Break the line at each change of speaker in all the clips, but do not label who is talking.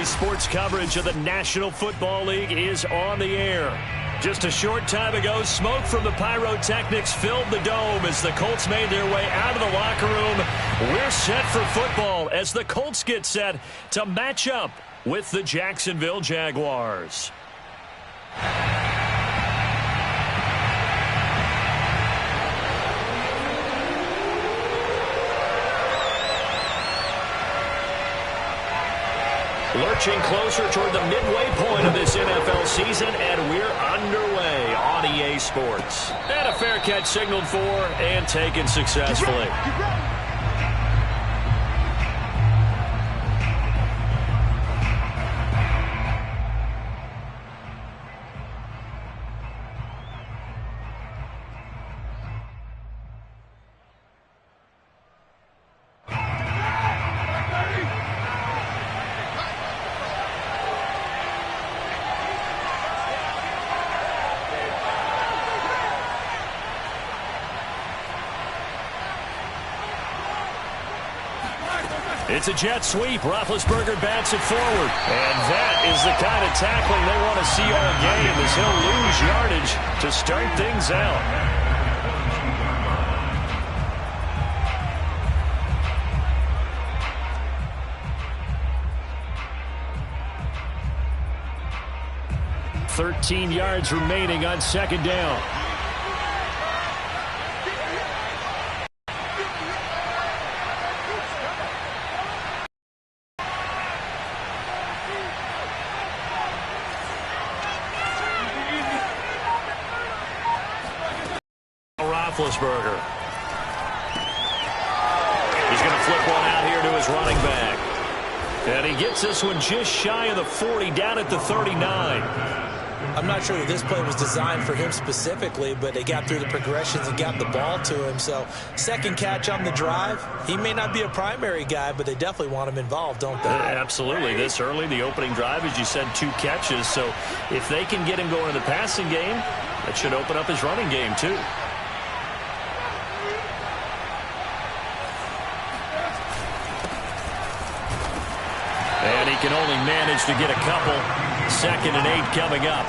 EA Sports coverage of the National Football League is on the air. Just a short time ago, smoke from the pyrotechnics filled the dome as the Colts made their way out of the locker room. We're set for football as the Colts get set to match up with the Jacksonville Jaguars. Lurching closer toward the midway point of this NFL season, and we're underway on EA Sports. And a fair catch signaled for and taken successfully. It's a jet sweep. Roethlisberger bats it forward. And that is the kind of tackling they want to see all game as he'll lose yardage to start things out. .13 yards remaining on second down. Roethlisberger. He's going to flip one out here to his running back. And he gets this one just shy of the 40, down at the 39.
I'm not sure that this play was designed for him specifically, but they got through the progressions and got the ball to him. So second catch on the drive. He may not be a primary guy, but they definitely want him involved, don't they?
Absolutely. This early, the opening drive, as you said, 2 catches. So if they can get him going in the passing game, that should open up his running game too. And he can only manage to get a couple. 2nd and 8 coming up.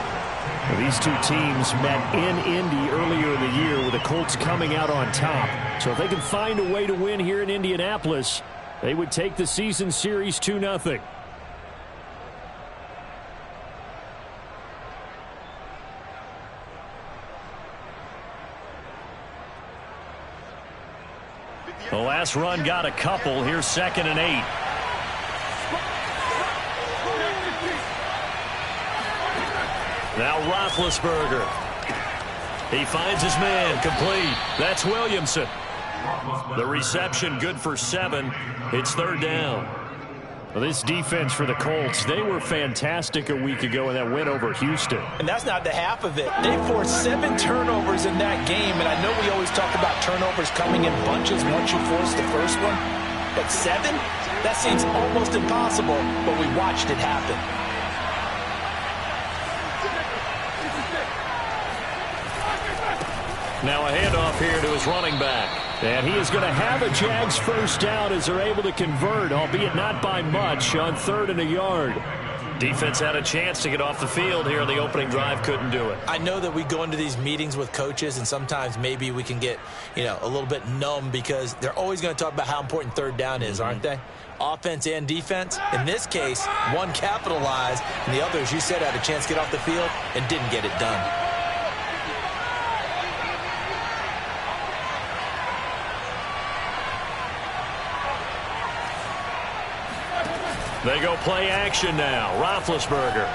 These two teams met in Indy earlier in the year with the Colts coming out on top. So if they can find a way to win here in Indianapolis, they would take the season series 2-0. The last run got a couple. Here's 2nd and 8. Now Roethlisberger. He finds his man, complete. That's Williamson. The reception good for 7. It's 3rd down. Well, this defense for the Colts, they were fantastic a week ago in that win over Houston.
And that's not the half of it. They forced 7 turnovers in that game, and I know we always talk about turnovers coming in bunches once you force the first one. But 7? That seems almost impossible, but we watched it happen.
Now a handoff here to his running back. And he is going to have a Jags first down as they're able to convert, albeit not by much, on 3rd and a yard. Defense had a chance to get off the field here in the opening drive, couldn't do it.
I know that we go into these meetings with coaches, and sometimes maybe we can get, a little bit numb because they're always going to talk about how important 3rd down is, aren't they? Offense and defense. In this case, one capitalized, and the other, as you said, had a chance to get off the field and didn't get it done.
They go play action now. Roethlisberger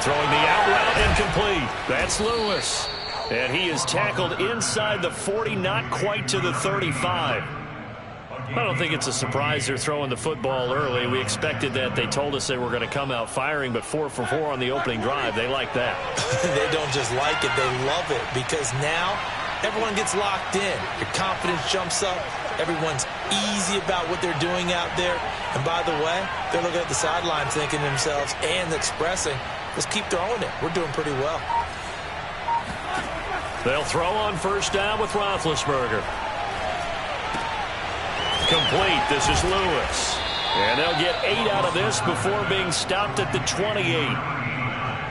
throwing the out route incomplete. That's Lewis. And he is tackled inside the 40, not quite to the 35. I don't think it's a surprise they're throwing the football early. We expected that. They told us they were going to come out firing, but 4 for 4 on the opening drive. They like that.
They don't just like it. They love it because now everyone gets locked in. Your confidence jumps up. Everyone's easy about what they're doing out there. And by the way, they're looking at the sideline thinking to themselves and expressing, let's keep throwing it. We're doing pretty well.
They'll throw on first down with Roethlisberger. Complete. This is Lewis. And they'll get 8 out of this before being stopped at the 28.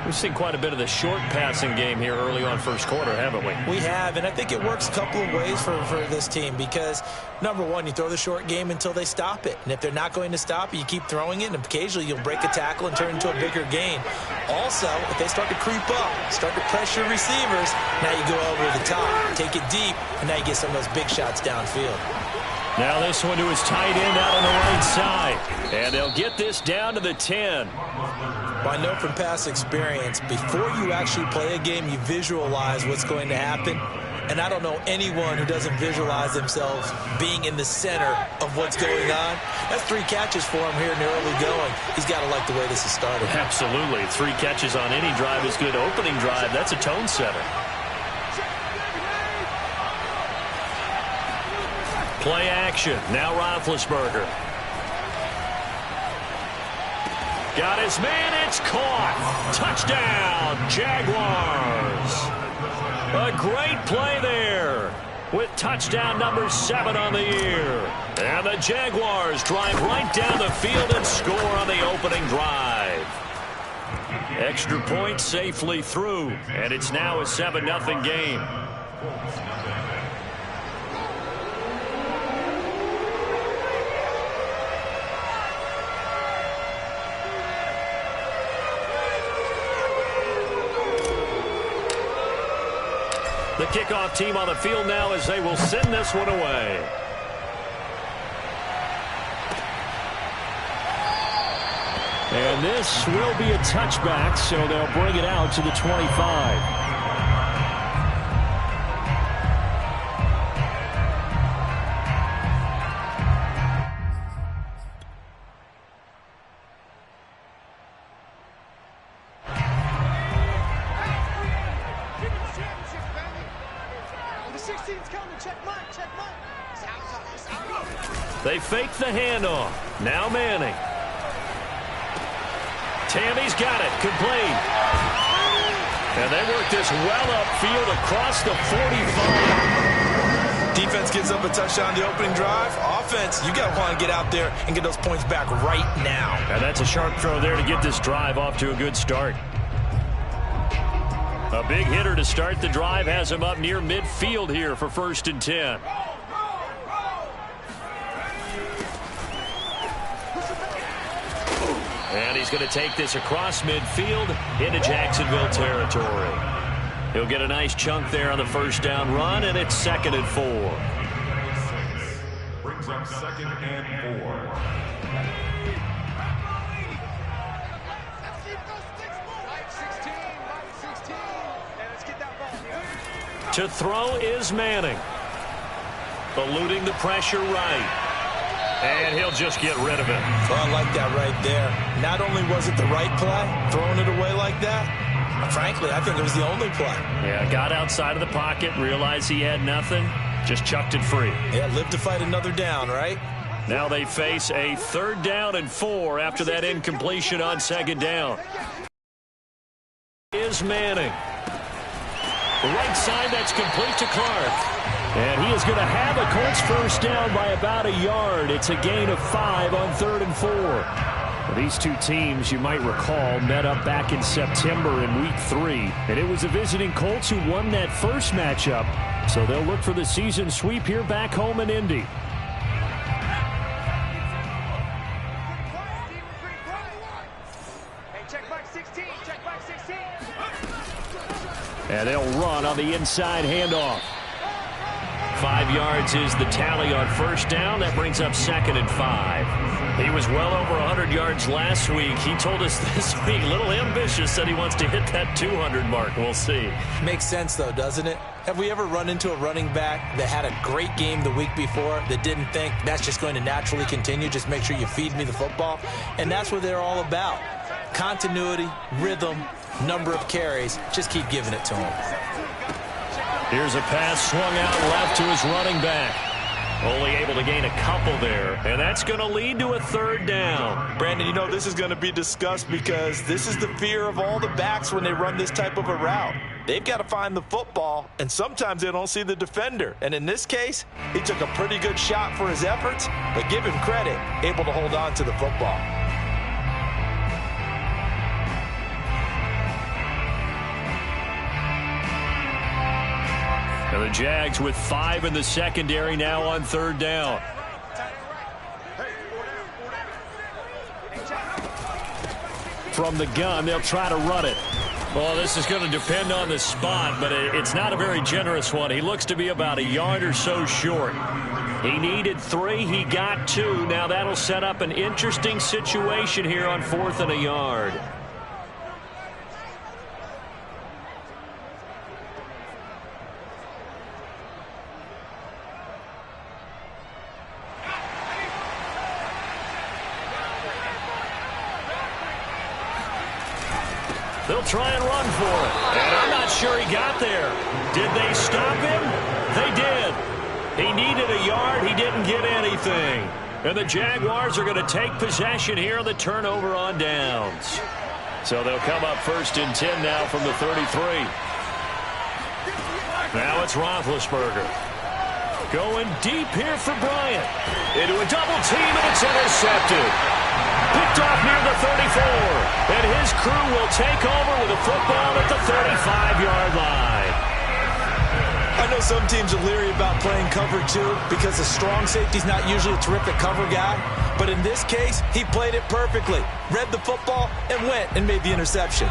We've seen quite a bit of the short passing game here early on first quarter, haven't we?
We have, and I think it works a couple of ways for this team because, number one, you throw the short game until they stop it. And if they're not going to stop it, you keep throwing it, and occasionally you'll break a tackle and turn it into a bigger gain. Also, if they start to creep up, start to pressure receivers, now you go over the top, take it deep, and now you get some of those big shots downfield.
Now this one to his tight end out on the right side. And they'll get this down to the 10.
Well, I know from past experience, before you actually play a game, you visualize what's going to happen. And I don't know anyone who doesn't visualize themselves being in the center of what's going on. That's 3 catches for him here in the early going. He's got to like the way this has started.
Absolutely. 3 catches on any drive is good. Opening drive, that's a tone setter. Play action. Now Roethlisberger. Got his man. It's caught. Touchdown, Jaguars. A great play there with touchdown number 7 on the year. And the Jaguars drive right down the field and score on the opening drive. Extra point safely through, and it's now a 7-0 game. The kickoff team on the field now as they will send this one away. And this will be a touchback, so they'll bring it out to the 25. They fake the handoff. Now Manning. Tammy's got it. Complete. And they work this well upfield across the 45.
Defense gives up a touchdown on the opening drive. Offense, you got to want to get out there and get those points back right now.
And that's a sharp throw there to get this drive off to a good start. A big hitter to start the drive has him up near midfield here for 1st and 10. And he's going to take this across midfield into Jacksonville territory. He'll get a nice chunk there on the first down run, and it's 2nd and 4.
Brings up 2nd and 4.
To throw is Manning. Eluding the pressure right. And he'll just get rid of it.
Well, I like that right there. Not only was it the right play, throwing it away like that, frankly, I think it was the only play.
Yeah, got outside of the pocket, realized he had nothing, just chucked it free.
Yeah, live to fight another down, right?
Now they face a 3rd down and 4 after that incompletion on 2nd down. Is Manning. The right side, that's complete to Clark. And he is going to have a Colts first down by about a yard. It's a gain of 5 on 3rd and 4. Well, these two teams, you might recall, met up back in September in Week 3. And it was the visiting Colts who won that first matchup. So they'll look for the season sweep here back home in Indy. And they'll run on the inside handoff. 5 yards is the tally on first down. That brings up 2nd and 5. He was well over 100 yards last week. He told us this week, a little ambitious, said he wants to hit that 200 mark. We'll see.
Makes sense, though, doesn't it? Have we ever run into a running back that had a great game the week before that didn't think that's just going to naturally continue? Just make sure you feed me the football. And that's what they're all about. Continuity, rhythm, number of carries. Just keep giving it to him.
Here's a pass swung out left to his running back. Only able to gain a couple there, and that's going to lead to a third down.
Brandon, you know this is going to be discussed because this is the fear of all the backs when they run this type of a route. They've got to find the football, and sometimes they don't see the defender. And in this case, he took a pretty good shot for his efforts, but give him credit, able to hold on to the football.
And the Jags with 5 in the secondary now on third down. From the gun, they'll try to run it. Well, this is going to depend on the spot, but it's not a very generous one. He looks to be about a yard or so short. He needed 3. He got 2. Now that'll set up an interesting situation here on 4th and a yard. They'll try and run for it. And I'm not sure he got there. Did they stop him? They did. He needed a yard. He didn't get anything. And the Jaguars are going to take possession here on the turnover on downs. So they'll come up 1st and 10 now from the 33. Now it's Roethlisberger. Going deep here for Bryant. Into a double team, and it's intercepted. Picked off near the 34. And his crew will take over with the football at the 35-yard line.
I know some teams are leery about playing cover 2 because the strong safety's not usually a terrific cover guy. But in this case, he played it perfectly. Read the football and went and made the interception.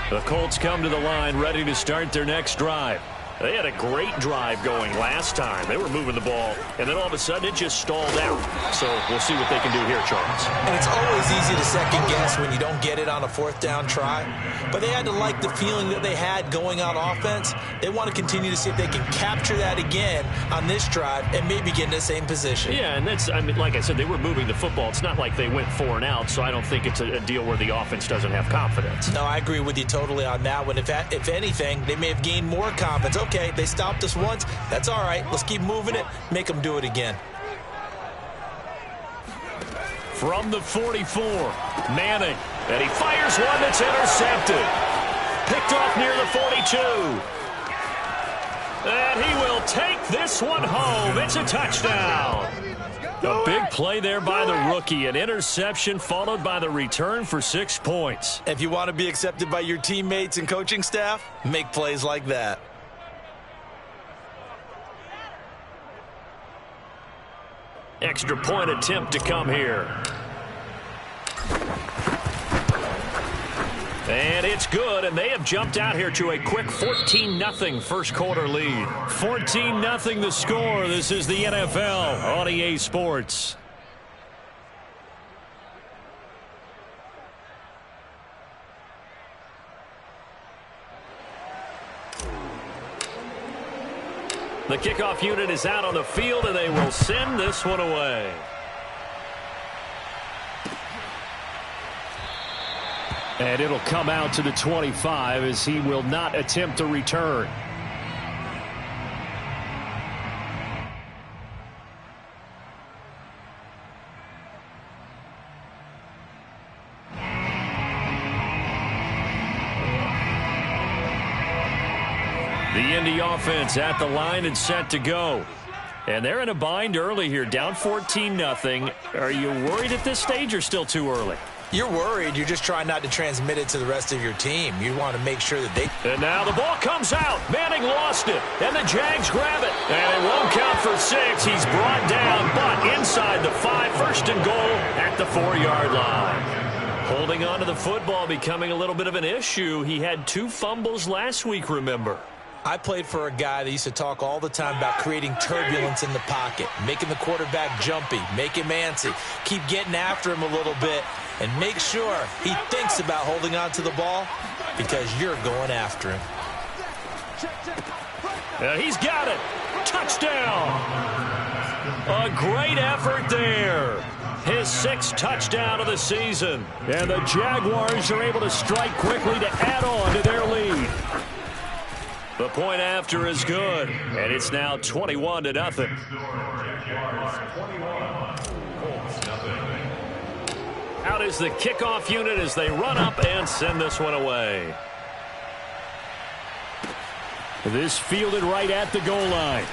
The Colts come to the line ready to start their next drive. They had a great drive going last time. They were moving the ball, and then all of a sudden it just stalled out. So we'll see what they can do here, Charles.
And it's always easy to second guess when you don't get it on a 4th down try. But they had to like the feeling that they had going on offense. They want to continue to see if they can capture that again on this drive and maybe get in the same position.
Yeah, and that's, I mean, like I said, they were moving the football. It's not like they went 4 and out, so I don't think it's a deal where the offense doesn't have confidence.
No, I agree with you totally on that one. If anything, they may have gained more confidence. Okay, they stopped us once. That's all right. Let's keep moving it. Make them do it again.
From the 44, Manning. And he fires one that's intercepted. Picked off near the 42. And he will take this one home. It's a touchdown. A big play there by the rookie. An interception followed by the return for 6 points.
If you want to be accepted by your teammates and coaching staff, make plays like that.
Extra point attempt to come here. And it's good, and they have jumped out here to a quick 14-0 first quarter lead. 14-0 the score. This is the NFL on EA Sports. The kickoff unit is out on the field, and they will send this one away. And it'll come out to the 25 as he will not attempt to return. The Indy offense at the line and set to go. And they're in a bind early here, down 14-0. Are you worried at this stage or still too early?
You're worried. You're just trying not to transmit it to the rest of your team. You want to make sure that they...
And now the ball comes out. Manning lost it. And the Jags grab it. And it won't count for 6. He's brought down, but inside the 5. First and goal at the 4-yard line. Holding on to the football becoming a little bit of an issue. He had 2 fumbles last week, remember.
I played for a guy that used to talk all the time about creating turbulence in the pocket, making the quarterback jumpy, make him antsy, keep getting after him a little bit, and make sure he thinks about holding on to the ball because you're going after him.
He's got it. Touchdown. A great effort there. His 6th touchdown of the season. And the Jaguars are able to strike quickly to add on to their lead. The point after is good, and it's now 21-0. Out is the kickoff unit as they run up and send this one away. This fielded right at the goal line.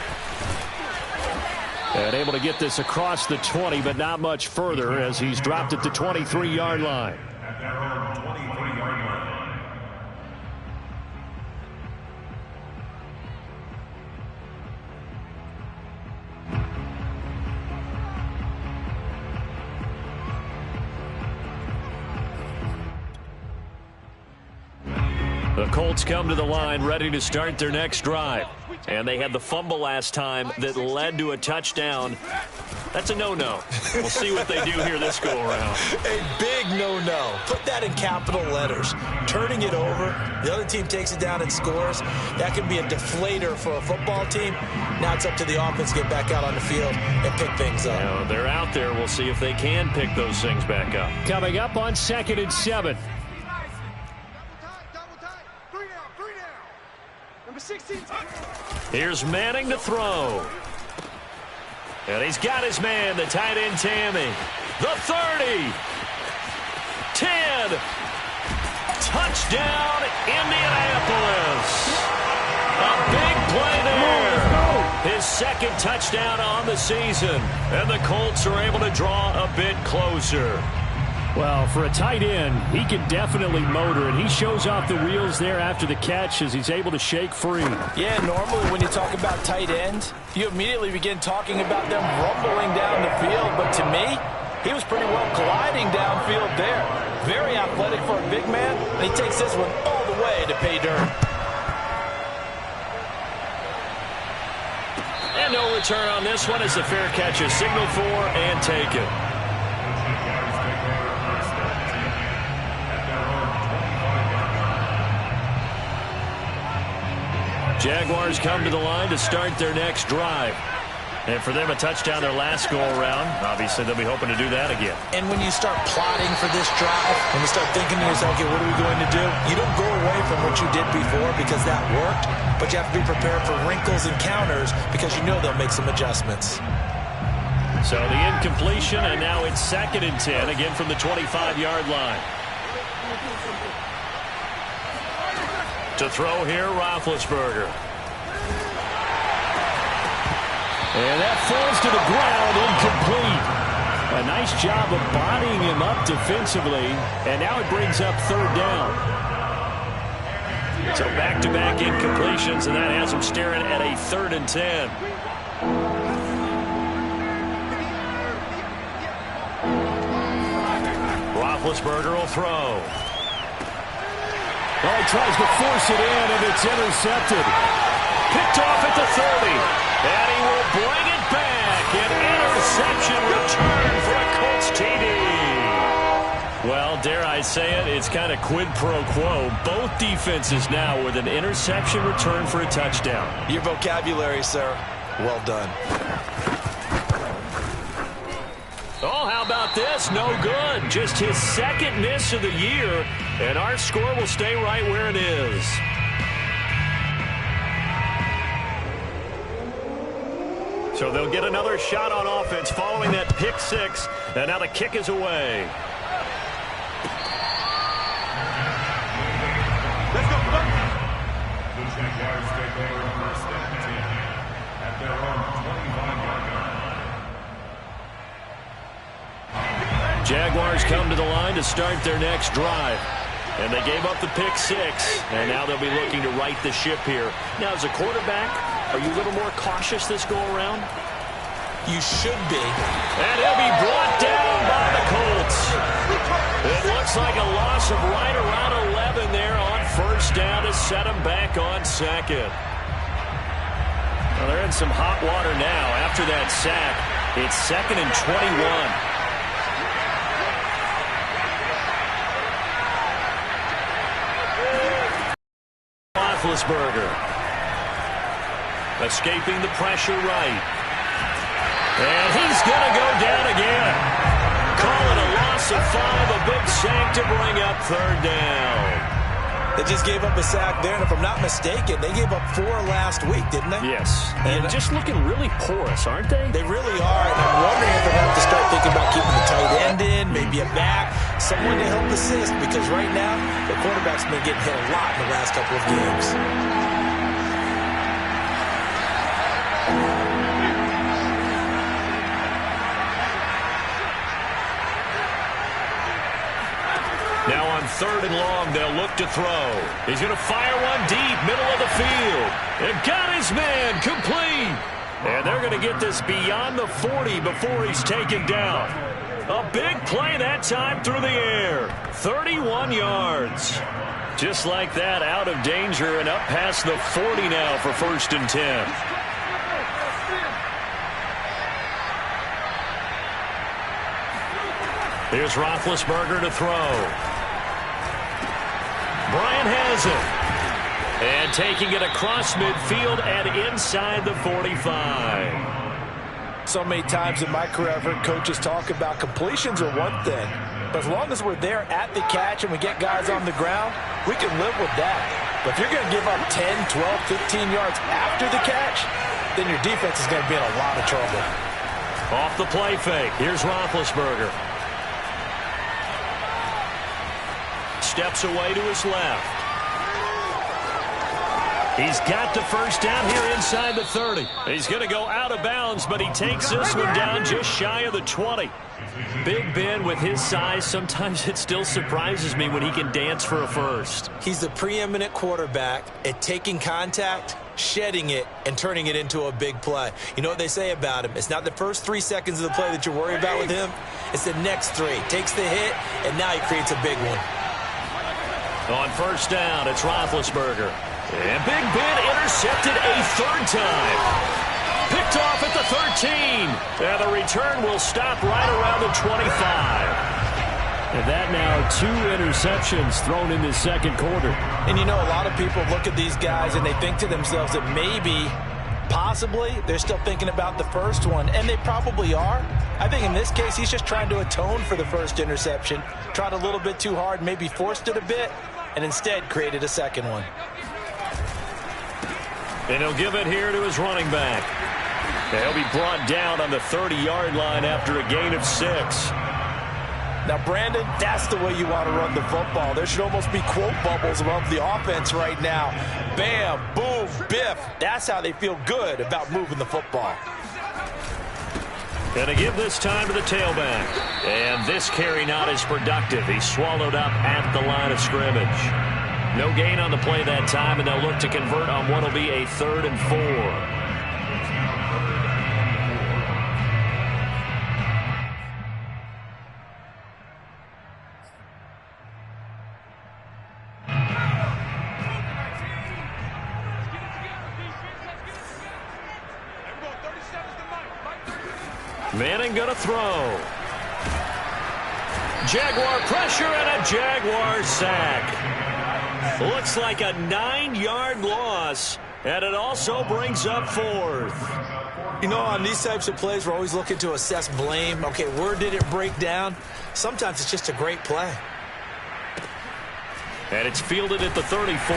And able to get this across the 20, but not much further as he's dropped at the 23-yard line. The Colts come to the line ready to start their next drive. And they had the fumble last time that led to a touchdown. That's a no-no. We'll see what they do here this go-around.
A big no-no. Put that in capital letters. Turning it over, the other team takes it down and scores. That can be a deflator for a football team. Now it's up to the offense to get back out on the field and pick things up.
Now, they're out there. We'll see if they can pick those things back up. Coming up on 2nd and 7. Here's Manning to throw. And he's got his man, the tight end Tammy. The 30. 10. Touchdown, Indianapolis. A big play there. His second touchdown on the season. And the Colts are able to draw a bit closer. Well, for a tight end, he can definitely motor, and he shows off the wheels there after the catch as he's able to shake free.
Yeah, normally when you talk about tight ends, you immediately begin talking about them rumbling down the field. But to me, he was pretty well gliding downfield there. Very athletic for a big man, and he takes this one all the way to pay dirt.
And no return on this one as the fair catch is signaled for and taken. Jaguars come to the line to start their next drive. And for them, a touchdown their last go-around. Obviously, they'll be hoping to do that again.
And when you start plotting for this drive, when you start thinking to yourself, okay, what are we going to do? You don't go away from what you did before because that worked, but you have to be prepared for wrinkles and counters because you know they'll make some adjustments.
So the incompletion, and now it's 2nd and 10, again from the 25-yard line. To throw here, Roethlisberger. And that falls to the ground, incomplete. A nice job of bodying him up defensively, and now it brings up 3rd down. So back-to-back incompletions, and that has him staring at a 3rd and 10. Roethlisberger will throw. Well, he tries to force it in, and it's intercepted. Picked off at the 30. And he will bring it back. An interception return for a Colts TD. Well, dare I say it, it's kind of quid pro quo. Both defenses now with an interception return for a touchdown.
Your vocabulary, sir. Well done.
Oh, how about this? No good. Just his 2nd miss of the year, and our score will stay right where it is. So they'll get another shot on offense following that pick 6, and now the kick is away.
Let's go. The Jaguars take over 1st and 10 at their own 25-yard line.
Jaguars come to the line to start their next drive. And they gave up the pick 6, and now they'll be looking to right the ship here. Now, as a quarterback, are you a little more cautious this go-around?
You should be.
And he'll be brought down by the Colts. It looks like a loss of right around 11 there on 1st down to set them back on 2nd. Well, they're in some hot water now after that sack. It's 2nd and 21. Roethlisberger escaping the pressure right. And he's going to go down again. Call it a loss of 5, a big sack to bring up 3rd down.
They just gave up a sack there, and if I'm not mistaken, they gave up 4 last week, didn't they?
Yes, and just looking really porous, aren't they?
They really are, and I'm wondering if they're going to have to start thinking about keeping the tight end in, maybe a back, someone to help assist, because right now, the quarterback's been getting hit a lot in the last couple of games.
Now on 3rd and long, they'll look to throw. He's going to fire one deep, middle of the field. And got his man complete. And they're going to get this beyond the 40 before he's taken down. A big play that time through the air. 31 yards. Just like that, out of danger and up past the 40 now for 1st and 10. Here's Roethlisberger to throw. Bryant has it. And taking it across midfield and inside the 45.
So many times in my career, I've heard coaches talk about completions are one thing. But as long as we're there at the catch and we get guys on the ground, we can live with that. But if you're going to give up 10, 12, 15 yards after the catch, then your defense is going to be in a lot of trouble.
Off the play fake. Here's Roethlisberger. Steps away to his left. He's got the 1st down here inside the 30. He's going to go out of bounds, but he takes this one down just shy of the 20. Big Ben with his size, sometimes it still surprises me when he can dance for a first.
He's the preeminent quarterback at taking contact, shedding it, and turning it into a big play. You know what they say about him? It's not the first 3 seconds of the play that you're worried about with him. It's the next 3. Takes the hit, and now he creates a big one.
On 1st down, it's Roethlisberger. And Big Ben intercepted a 3rd time. Picked off at the 13. And the return will stop right around the 25. And that now 2 interceptions thrown in the 2nd quarter.
And you know, a lot of people look at these guys and they think to themselves that maybe, possibly, they're still thinking about the first one. And they probably are. I think in this case, he's just trying to atone for the 1st interception. Tried a little bit too hard, maybe forced it a bit, and instead created a 2nd one.
And he'll give it here to his running back. And he'll be brought down on the 30-yard line after a gain of 6.
Now, Brandon, that's the way you want to run the football. There should almost be quote bubbles above the offense right now. Bam, boom, biff. That's how they feel good about moving the football.
Going to give this time to the tailback. And this carry not as productive. He's swallowed up at the line of scrimmage. No gain on the play that time, and they'll look to convert on what will be a 3rd and 4. Manning going to throw. Jaguar pressure and a Jaguar sack. Looks like a 9-yard loss, and it also brings up 4th.
You know, on these types of plays, we're always looking to assess blame. Okay, where did it break down? Sometimes it's just a great play.
And it's fielded at the 34.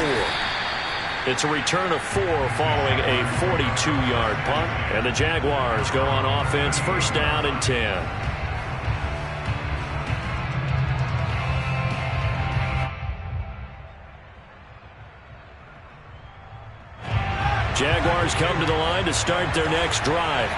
It's a return of 4 following a 42-yard punt. And the Jaguars go on offense, 1st down and 10. Jaguars come to the line to start their next drive.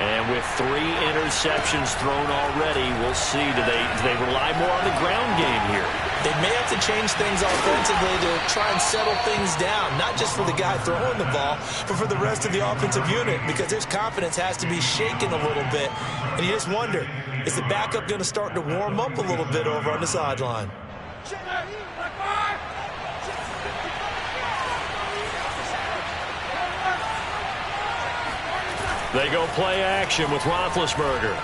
And with 3 interceptions thrown already, we'll see. Do they rely more on the ground game here?
They may have to change things offensively to try and settle things down, not just for the guy throwing the ball, but for the rest of the offensive unit, because his confidence has to be shaken a little bit. And you just wonder, is the backup going to start to warm up a little bit over on the sideline?
They go play action with Roethlisberger.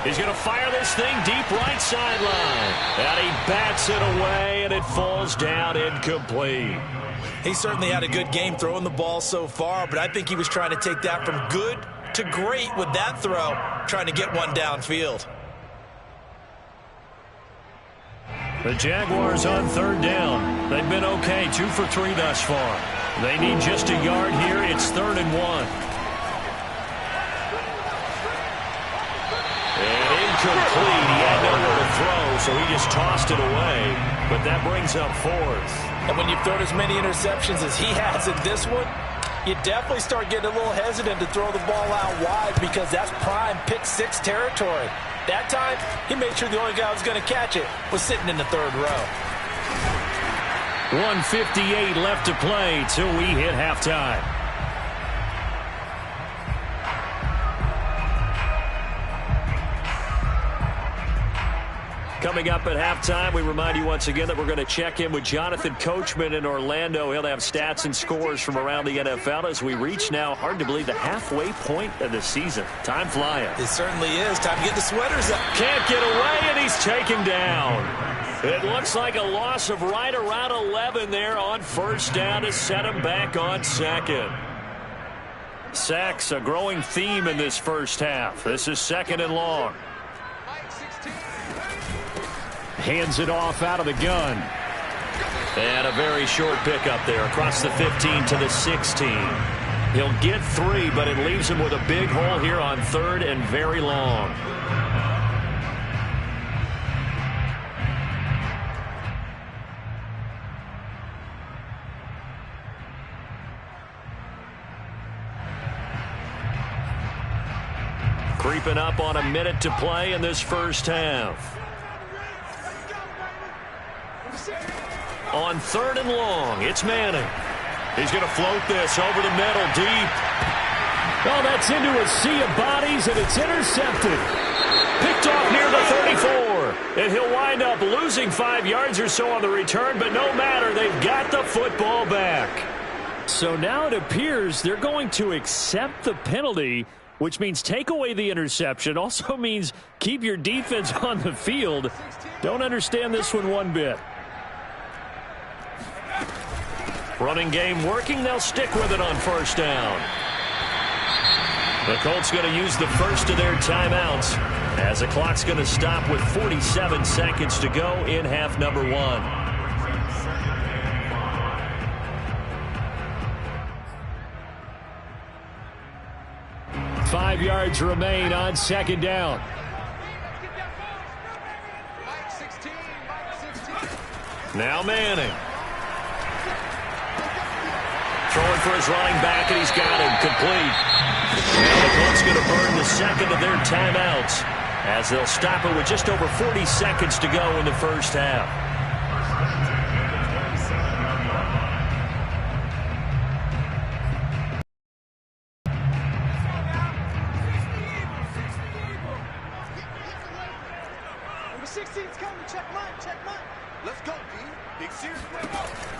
He's going to fire this thing deep right sideline. And he bats it away, and it falls down incomplete.
He certainly had a good game throwing the ball so far, but I think he was trying to take that from good to great with that throw, trying to get one downfield.
The Jaguars on third down. They've been okay, 2 for 3 thus far. They need just a yard here. It's 3rd and 1. And incomplete. He had nowhere to throw, so he just tossed it away. But that brings up 4th.
And when you've thrown as many interceptions as he has in this one, you definitely start getting a little hesitant to throw the ball out wide because that's prime pick 6 territory. That time, he made sure the only guy who was going to catch it was sitting in the 3rd row.
1:58 left to play till we hit halftime. Coming up at halftime, we remind you once again that we're going to check in with Jonathan Coachman in Orlando. He'll have stats and scores from around the NFL as we reach now, hard to believe, the halfway point of the season. Time flying.
It certainly is. Time to get the sweaters up.
Can't get away, and he's taken down. It looks like a loss of right around 11 there on 1st down to set him back on 2nd. Sacks, a growing theme in this first half. This is 2nd and long. Hands it off out of the gun. And a very short pickup there across the 15 to the 16. He'll get 3, but it leaves him with a big hole here on 3rd and very long. Creeping up on a minute to play in this first half. On 3rd and long, it's Manning. He's going to float this over the middle, deep. Oh, that's into a sea of bodies, and it's intercepted. Picked off near the 34. And he'll wind up losing 5 yards or so on the return, but no matter, they've got the football back. So now it appears they're going to accept the penalty, which means take away the interception. Also means keep your defense on the field. Don't understand this one bit. Running game working. They'll stick with it on 1st down. The Colts going to use the first of their timeouts as the clock's going to stop with 47 seconds to go in half number 1. Five yards remain on 2nd down. Now Manning. Throwing for his running back, and he's got him complete. And the Colts going to burn the 2nd of their timeouts as they'll stop it with just over 40 seconds to go in the first half.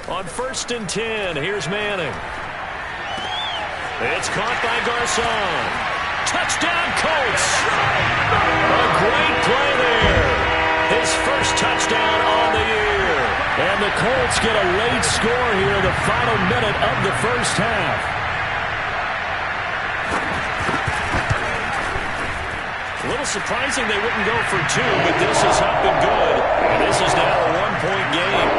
On 1st and 10, here's Manning. It's caught by Garcon. Touchdown, Colts! A great play there. His first touchdown on the year. And the Colts get a late score here in the final minute of the first half. A little surprising they wouldn't go for 2, but this is up and good. And this is now a 1-point game.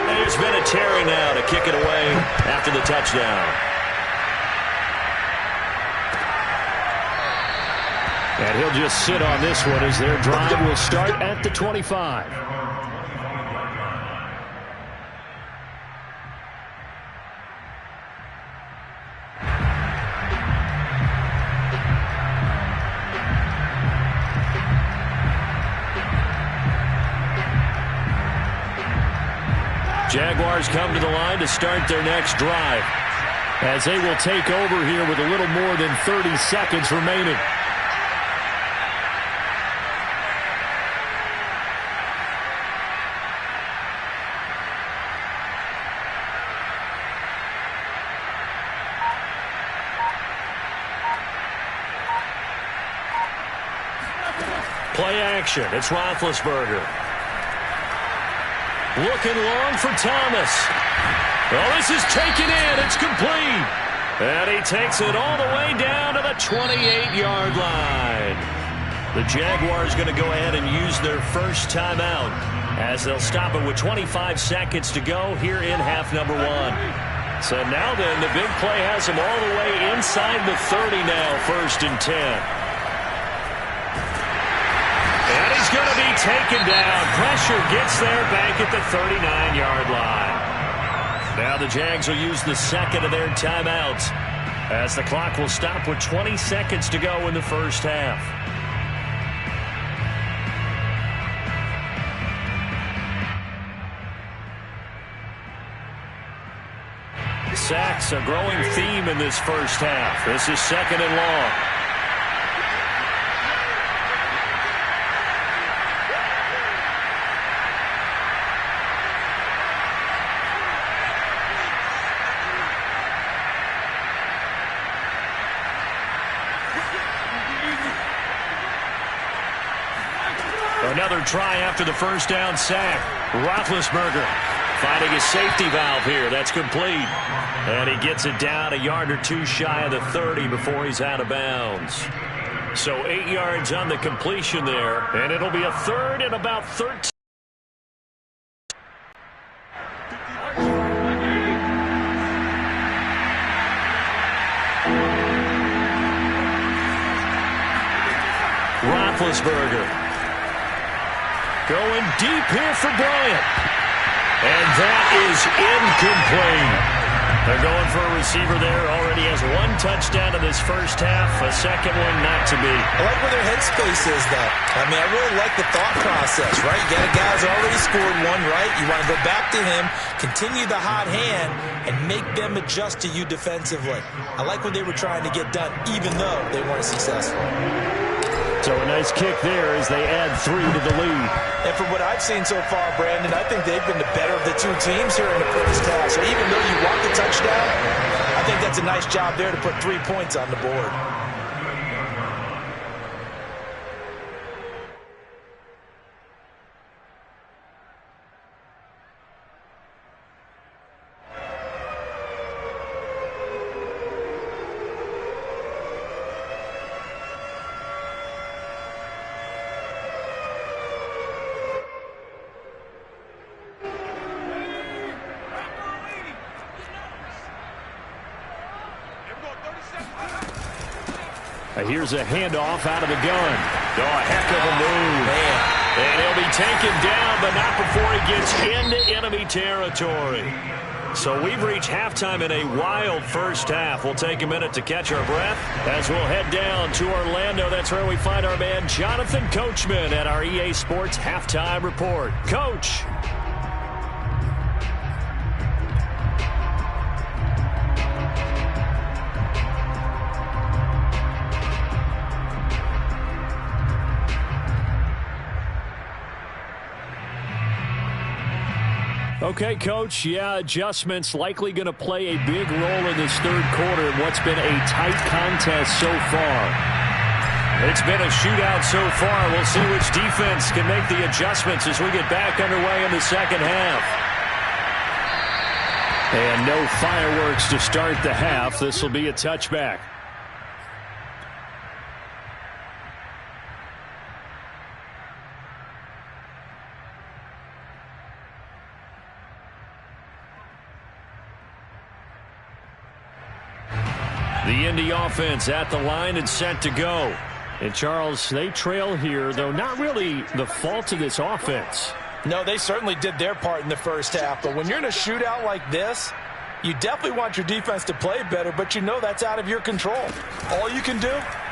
There's Vinatieri now to kick it away after the touchdown. And he'll just sit on this one as their drive will start at the 25. Jaguars come to the line to start their next drive as they will take over here with a little more than 30 seconds remaining. Play action. It's Roethlisberger. Looking long for Thomas. Well, this is taken in. It's complete. And he takes it all the way down to the 28-yard line. The Jaguars going to go ahead and use their first timeout as they'll stop it with 25 seconds to go here in half number 1. So now then, the big play has him all the way inside the 30 now, 1st and 10. And he's going to be taken down. Pressure gets there back at the 39-yard line. Now the Jags will use the second of their timeouts as the clock will stop with 20 seconds to go in the first half. Sacks, a growing theme in this first half. This is 2nd and long. Another try after the first down sack. Roethlisberger finding his safety valve here. That's complete. And he gets it down a yard or two shy of the 30 before he's out of bounds. So 8 yards on the completion there. And it'll be a 3rd and about 13. Roethlisberger going deep here for Bryant. And that is incomplete. They're going for a receiver there. Already has 1 touchdown in this first half. A second one not to be.
I like where their headspace is, though. I mean, I really like the thought process, right? You got a guy who's already scored 1, right? You want to go back to him, continue the hot hand, and make them adjust to you defensively. I like what they were trying to get done, even though they weren't successful.
So a nice kick there as they add 3 to the lead.
And from what I've seen so far, Brandon, I think they've been the better of the 2 teams here in the first half. So even though you want the touchdown, I think that's a nice job there to put 3 points on the board.
Here's a handoff out of the gun. Oh, a heck of a move. Man. And he'll be taken down, but not before he gets into enemy territory. So we've reached halftime in a wild first half. We'll take a minute to catch our breath as we'll head down to Orlando. That's where we find our man Jonathan Coachman at our EA Sports Halftime Report. Coach. Okay, Coach, yeah, adjustments likely going to play a big role in this third quarter in what's been a tight contest so far. It's been a shootout so far. We'll see which defense can make the adjustments as we get back underway in the second half. And no fireworks to start the half. This will be a touchback. The Indy offense at the line and set to go. And, Charles, they trail here, though not really the fault of this offense.
No, they certainly did their part in the first half. But when you're in a shootout like this, you definitely want your defense to play better, but you know that's out of your control. All you can do,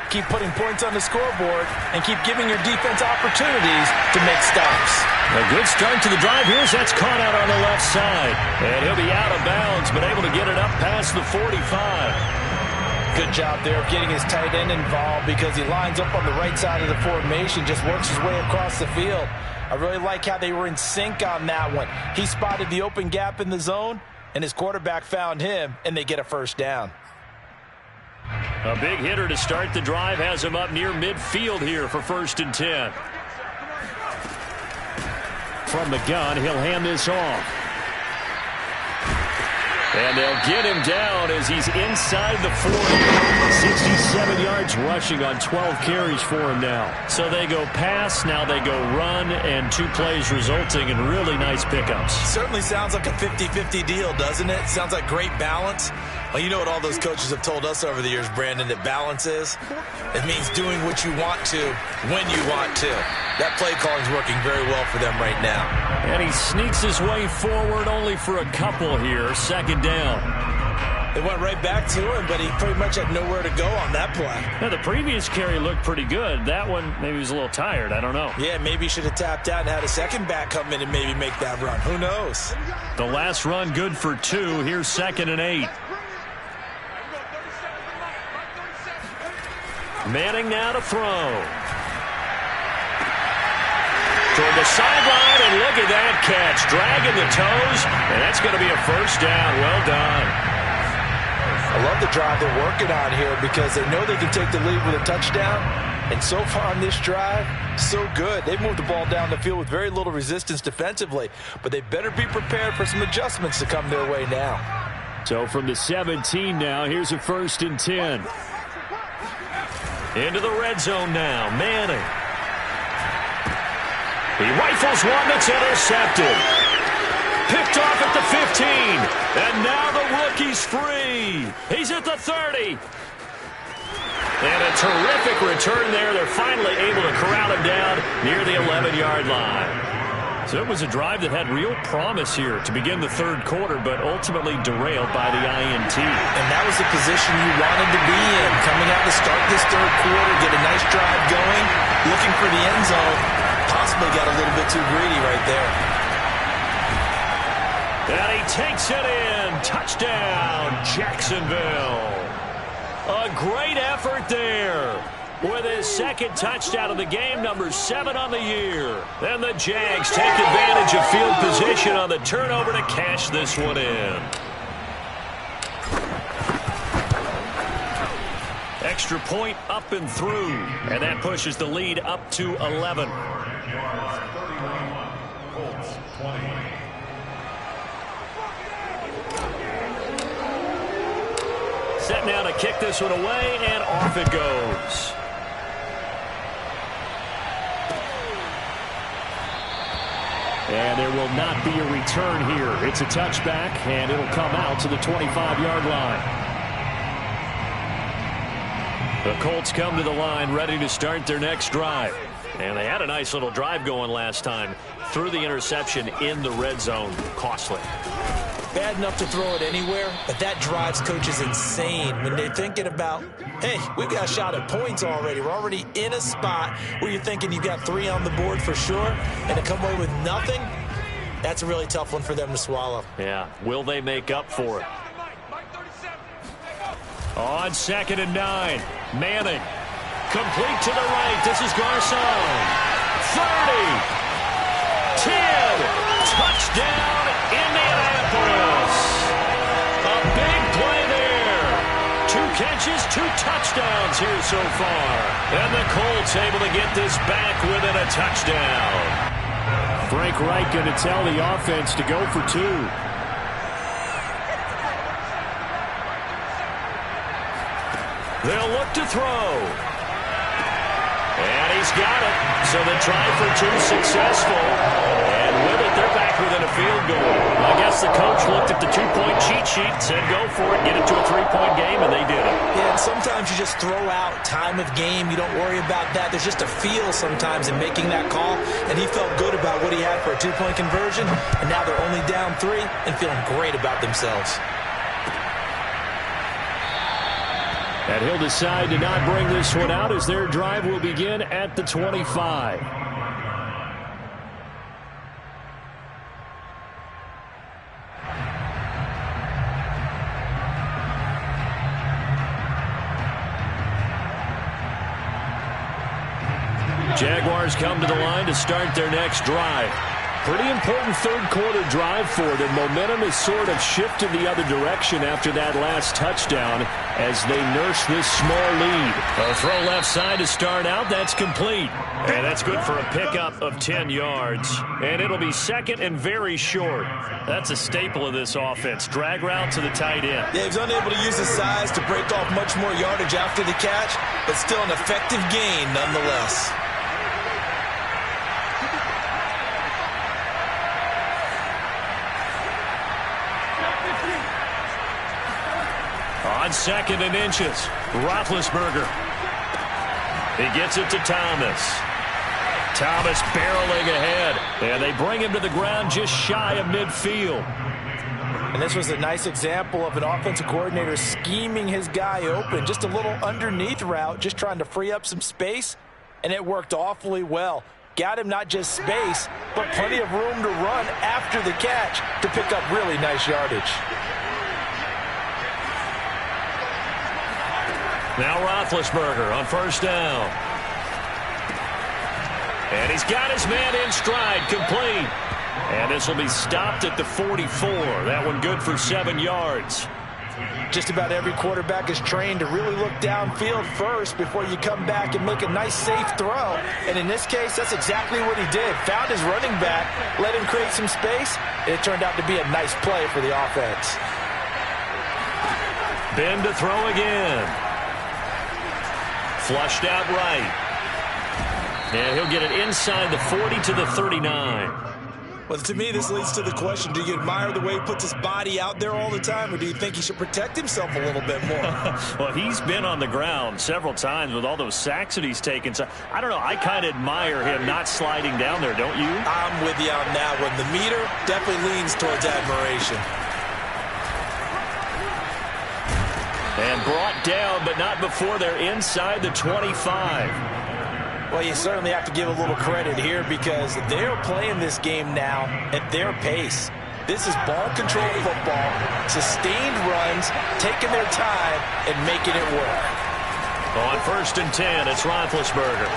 keep putting points on the scoreboard and keep giving your defense opportunities to make stops.
A good start to the drive here as that's caught out on the left side. And he'll be out of bounds, but able to get it up past the 45.
Good job there of getting his tight end involved because he lines up on the right side of the formation, just works his way across the field. I really like how they were in sync on that one. He spotted the open gap in the zone, and his quarterback found him, and they get a first down.
A big hitter to start the drive has him up near midfield here for 1st and 10. From the gun, he'll hand this off. And they'll get him down as he's inside the 40. 67 yards rushing on 12 carries for him now. So they go pass, now they go run, and 2 plays resulting in really nice pickups.
Certainly sounds like a 50-50 deal, doesn't it? Sounds like great balance. Well, you know what all those coaches have told us over the years, Brandon, that balance is? It means doing what you want to when you want to. That play calling is working very well for them right now.
And he sneaks his way forward only for a couple here. Second down.
They went right back to him, but he pretty much had nowhere to go on that play.
Now, the previous carry looked pretty good. That one, maybe he was a little tired. I don't know.
Yeah, maybe he should have tapped out and had a second back come in and maybe make that run. Who knows?
The last run good for 2. Here's 2nd and 8. Manning now to throw. Toward the sideline, and look at that catch. Dragging the toes, and that's going to be a first down. Well done.
I love the drive they're working on here because they know they can take the lead with a touchdown. And so far on this drive, so good. They've moved the ball down the field with very little resistance defensively, but they better be prepared for some adjustments to come their way now.
So from the 17 now, here's a 1st and 10. Into the red zone now. Manning. He rifles one that's intercepted. Picked off at the 15. And now the rookie's free. He's at the 30. And a terrific return there. They're finally able to corral him down near the 11-yard line. So it was a drive that had real promise here to begin the 3rd quarter, but ultimately derailed by the INT.
And that was the position you wanted to be in. Coming out to start this 3rd quarter, get a nice drive going, looking for the end zone. Possibly got a little bit too greedy right there.
And he takes it in. Touchdown, Jacksonville. A great effort there. With his 2nd touchdown of the game, number 7 on the year. And the Jags take advantage of field position on the turnover to cash this one in. Extra point up and through. And that pushes the lead up to 11.
Colts 20.
Set now to kick this one away, and off it goes. And there will not be a return here. It's a touchback, and it'll come out to the 25-yard line. The Colts come to the line ready to start their next drive. And they had a nice little drive going last time. Threw the interception in the red zone. Costly.
Bad enough to throw it anywhere, but that drives coaches insane when they're thinking about, hey, we've got a shot at points already. We're already in a spot where you're thinking you've got 3 on the board for sure, and to come away with nothing, that's a really tough one for them to swallow.
Yeah, will they make up for it? On 2nd and 9, Manning. Complete to the right. This is Garcon. 30. 10. Touchdown, Indianapolis. A big play there. 2 catches, 2 touchdowns here so far. And the Colts able to get this back within a touchdown. Frank Reich going to tell the offense to go for 2. They'll look to throw. And he's got it. So the try for 2 successful. And with it, they're back within a field goal. I guess the coach looked at the 2-point cheat sheet, said go for it, get it to a 3-point game, and they did it.
Yeah, and sometimes you just throw out time of game. You don't worry about that. There's just a feel sometimes in making that call. And he felt good about what he had for a 2-point conversion. And now they're only down 3 and feeling great about themselves.
And he'll decide to not bring this one out as their drive will begin at the 25. Jaguars come to the line to start their next drive. Pretty important third-quarter drive for it, and momentum has sort of shifted the other direction after that last touchdown as they nurse this small lead. A throw left side to start out. That's complete. And that's good for a pickup of 10 yards. And it'll be second and very short. That's a staple of this offense. Drag route to the tight end.
Yeah, he was unable to use his size to break off much more yardage after the catch, but still an effective gain nonetheless.
On second and inches, Roethlisberger. He gets it to Thomas. Thomas barreling ahead, and they bring him to the ground just shy of midfield.
And this was a nice example of an offensive coordinator scheming his guy open. Just a little underneath route, just trying to free up some space, and it worked awfully well. Got him not just space, but plenty of room to run after the catch to pick up really nice yardage.
Now Roethlisberger on first down. And he's got his man in stride, complete. And this will be stopped at the 44. That one good for 7 yards.
Just about every quarterback is trained to really look downfield first before you come back and make a nice, safe throw. And in this case, that's exactly what he did. Found his running back, let him create some space, and it turned out to be a nice play for the offense.
Ben to throw again. Flushed out right. And he'll get it inside the 40 to the 39.
Well, to me, this leads to the question, do you admire the way he puts his body out there all the time, or do you think he should protect himself a little bit more?
Well, he's been on the ground several times with all those sacks that he's taken. So, I don't know. I kind of admire him not sliding down there, don't you?
I'm with you on that one. The meter definitely leans towards admiration.
And brought down, but not before they're inside the 25.
Well, you certainly have to give a little credit here because they're playing this game now at their pace. This is ball control football, sustained runs, taking their time and making it work.
On first and 10, it's Roethlisberger.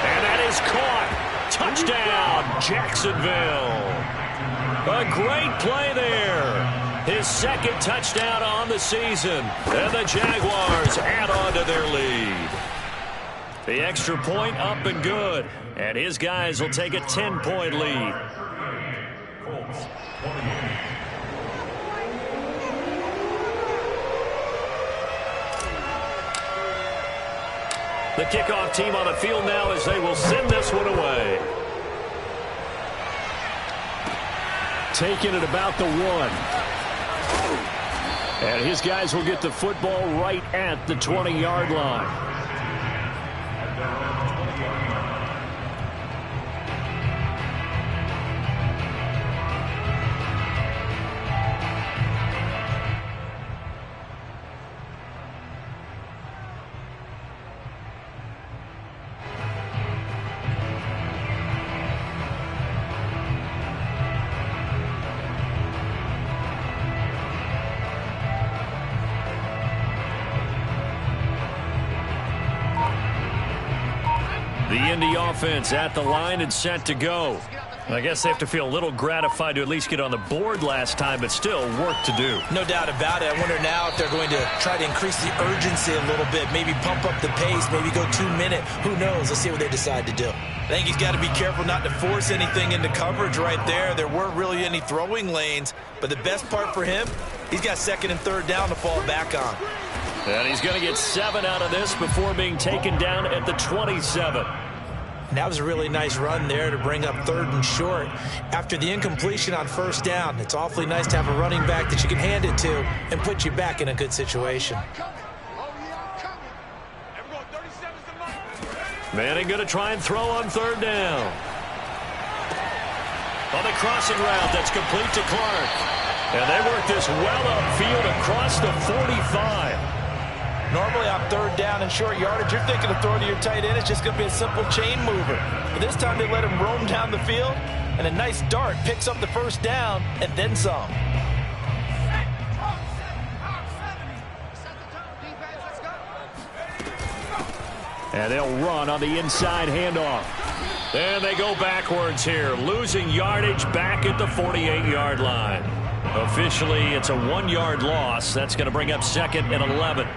And that is caught. Touchdown, Jacksonville. A great play there. His second touchdown on the season. And the Jaguars add on to their lead. The extra point up and good. And his guys will take a 10-point lead. The kickoff team on the field now as they will send this one away. Taking it about the 1. And his guys will get the football right at the 20-yard line. The Indy offense at the line and set to go. I guess they have to feel a little gratified to at least get on the board last time, but still work to do.
No doubt about it. I wonder now if they're going to try to increase the urgency a little bit, maybe pump up the pace, maybe go 2 minute. Who knows? Let's see what they decide to do. I think he's got to be careful not to force anything into coverage right there. There weren't really any throwing lanes, but the best part for him, he's got second and third down to fall back on.
And he's going to get 7 out of this before being taken down at the 27.
And that was a really nice run there to bring up third and short. After the incompletion on first down, it's awfully nice to have a running back that you can hand it to and put you back in a good situation.
Manning going to try and throw on third down. On the crossing route, that's complete to Clark. And they work this well upfield across the 45.
Normally on third down and short yardage, you're thinking of throwing to your tight end. It's just going to be a simple chain mover. But this time they let him roam down the field, and a nice dart picks up the first down and then some.
And they'll run on the inside handoff. And they go backwards here, losing yardage back at the 48-yard line. Officially, it's a 1-yard loss. That's going to bring up 2nd and 11.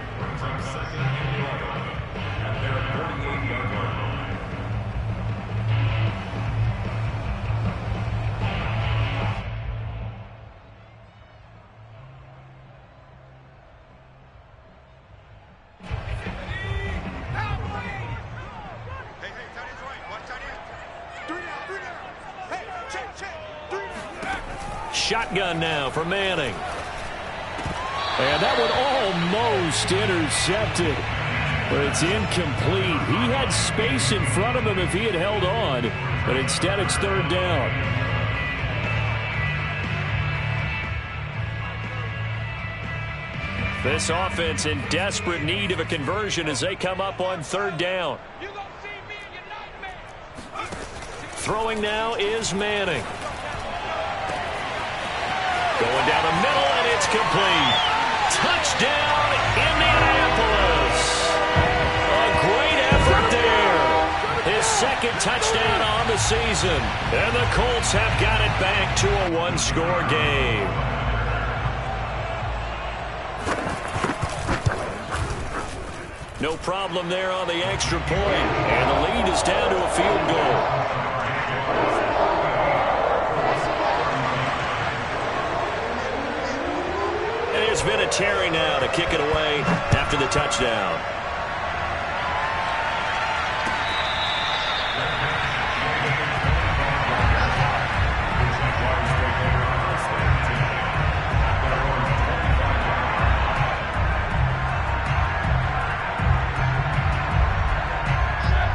Shotgun now for Manning. And that one almost intercepted. But it's incomplete. He had space in front of him if he had held on. But instead it's 3rd down. This offense in desperate need of a conversion as they come up on 3rd down. Throwing now is Manning. Going down the middle, and it's complete. Touchdown, Indianapolis. A great effort there. His 2nd touchdown on the season. And the Colts have got it back to a 1-score game. No problem there on the extra point. And the lead is down to a field goal. It's been a Terry now to kick it away after the touchdown.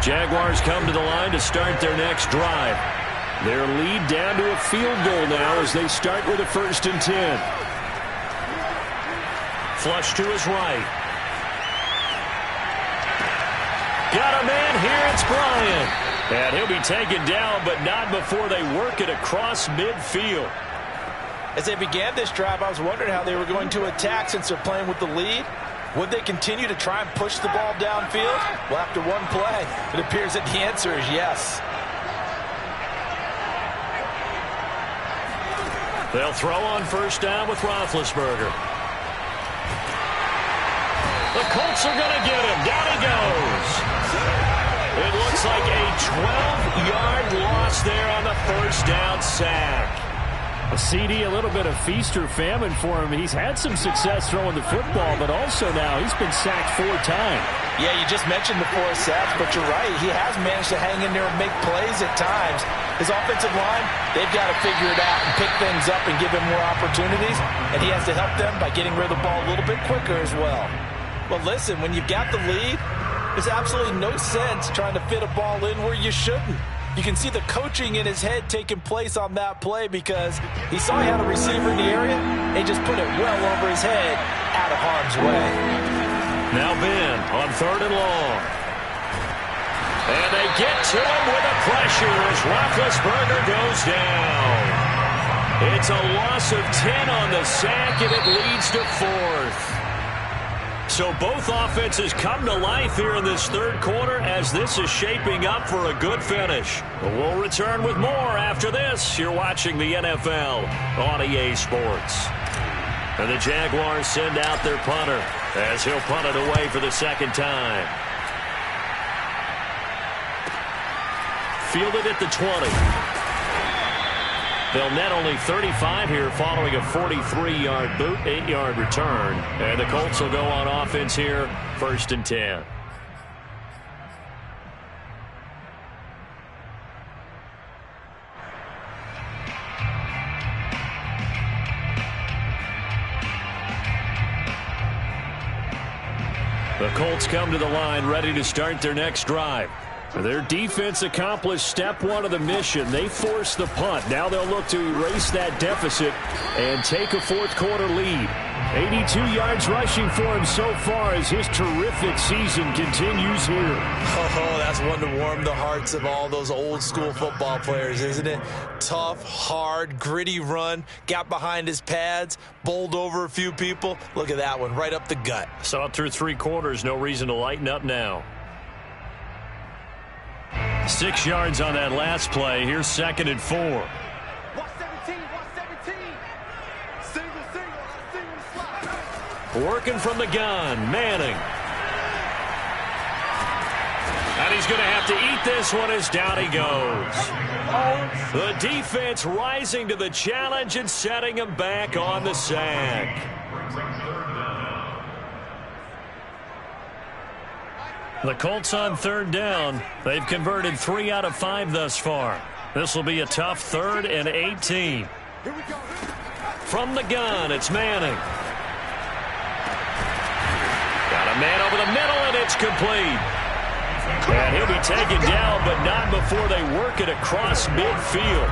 Jaguars come to the line to start their next drive. Their lead down to a field goal now as they start with a 1st and 10. Flush to his right. Got a man here, it's Bryant. And he'll be taken down, but not before they work it across midfield.
As they began this drive, I was wondering how they were going to attack since they're playing with the lead. Would they continue to try and push the ball downfield? Well, after one play, it appears that the answer is yes.
They'll throw on 1st down with Roethlisberger. The Colts are going to get him. Down he goes. It looks like a 12-yard loss there on the 1st down sack. A CD, a little bit of feast or famine for him. He's had some success throwing the football, but also now he's been sacked 4 times.
Yeah, you just mentioned the 4 sacks, but you're right. He has managed to hang in there and make plays at times. His offensive line, they've got to figure it out and pick things up and give him more opportunities, and he has to help them by getting rid of the ball a little bit quicker as well. Well, listen, when you've got the lead, there's absolutely no sense trying to fit a ball in where you shouldn't. You can see the coaching in his head taking place on that play because he saw he had a receiver in the area, and he just put it well over his head out of harm's way.
Now Ben on 3rd and long. And they get to him with a pressure as Roethlisberger goes down. It's a loss of 10 on the sack, and it leads to 4th. So both offenses come to life here in this 3rd quarter as this is shaping up for a good finish. We'll return with more after this. You're watching the NFL on EA Sports. And the Jaguars send out their punter as he'll punt it away for the 2nd time. Fielded at the 20. They'll net only 35 here following a 43-yard boot, 8-yard return. And the Colts will go on offense here, 1st and 10. The Colts come to the line ready to start their next drive. Their defense accomplished step 1 of the mission. They forced the punt. Now they'll look to erase that deficit and take a 4th quarter lead. 82 yards rushing for him so far as his terrific season continues here.
Oh, that's one to warm the hearts of all those old school football players, isn't it? Tough, hard, gritty run, got behind his pads, bowled over a few people. Look at that one, right up the gut.
Saw it through 3 quarters, no reason to lighten up now. 6 yards on that last play. Here's 2nd and 4.
117, 117. Single.
Working from the gun, Manning. And he's going to have to eat this one as down he goes. The defense rising to the challenge and setting him back on the sack. The Colts on 3rd down. They've converted 3 out of 5 thus far. This will be a tough 3rd and 18. From the gun, it's Manning. Got a man over the middle, and it's complete. And he'll be taken down, but not before they work it across midfield.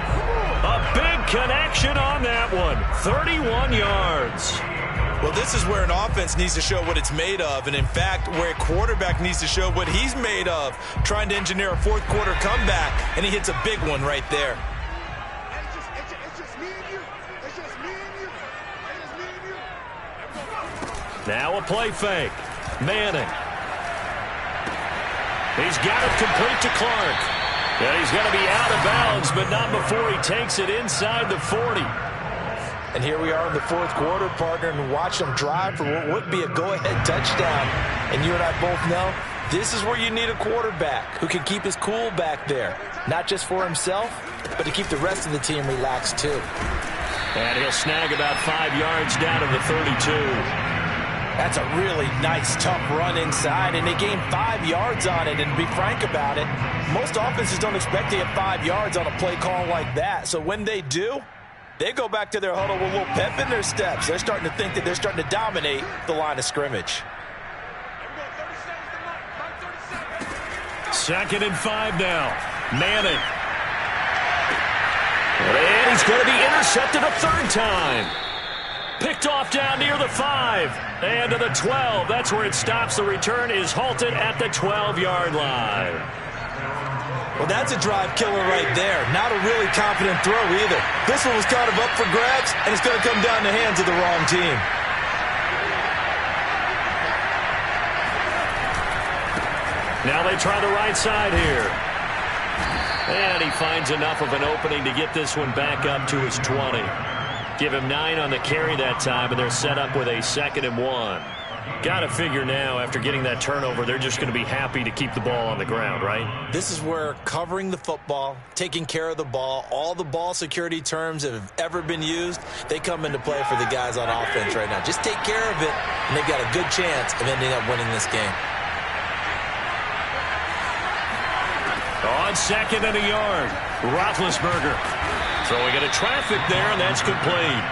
A big connection on that one. 31 yards.
Well, this is where an offense needs to show what it's made of, and in fact, where a quarterback needs to show what he's made of, trying to engineer a 4th quarter comeback, and he hits a big one right there.
It's just me and you. It's just me and you. It's just me and you.
Now a play fake. Manning. He's got it complete to Clark. And he's going to be out of bounds, but not before he takes it inside the 40.
And here we are in the 4th quarter, partner, and watch them drive for what would be a go-ahead touchdown. And you and I both know this is where you need a quarterback who can keep his cool back there, not just for himself, but to keep the rest of the team relaxed too.
And he'll snag about 5 yards down to the 32.
That's a really nice, tough run inside, and they gained 5 yards on it. And to be frank about it, most offenses don't expect to get 5 yards on a play call like that. So when they do, they go back to their huddle with a little pep in their steps. They're starting to think that they're starting to dominate the line of scrimmage.
2nd and 5 now. Manning. And he's going to be intercepted a 3rd time. Picked off down near the 5 and to the 12. That's where it stops. The return is halted at the 12-yard line.
Well, that's a drive killer right there. Not a really confident throw either. This one was kind of up for grabs, and it's going to come down the hands of the wrong team.
Now they try the right side here. And he finds enough of an opening to get this one back up to his 20. Give him 9 on the carry that time, and they're set up with a 2nd and 1. Got to figure now, after getting that turnover, they're just going to be happy to keep the ball on the ground, right?
This is where covering the football, taking care of the ball, all the ball security terms that have ever been used, they come into play for the guys on offense right now. Just take care of it, and they've got a good chance of ending up winning this game.
On 2nd and a yard, Roethlisberger throwing into traffic there, and that's complete.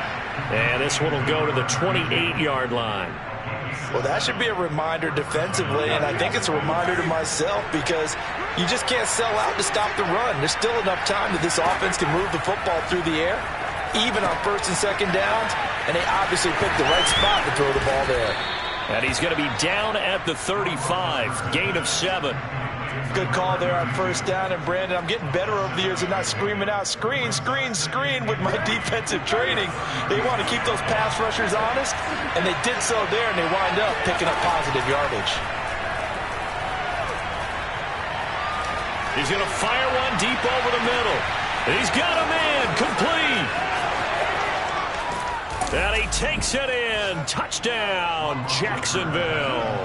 And this one will go to the 28-yard line.
Well, that should be a reminder defensively, and I think it's a reminder to myself because you just can't sell out to stop the run. There's still enough time that this offense can move the football through the air, even on 1st and 2nd downs, and they obviously picked the right spot to throw the ball there.
And he's going to be down at the 35, gain of 7.
Good call there on 1st down, and Brandon, I'm getting better over the years of not screaming out, screen, screen, screen with my defensive training. They want to keep those pass rushers honest, and they did so there, and they wind up picking up positive yardage.
He's going to fire one deep over the middle. He's got a man, complete. And he takes it in. Touchdown, Jacksonville.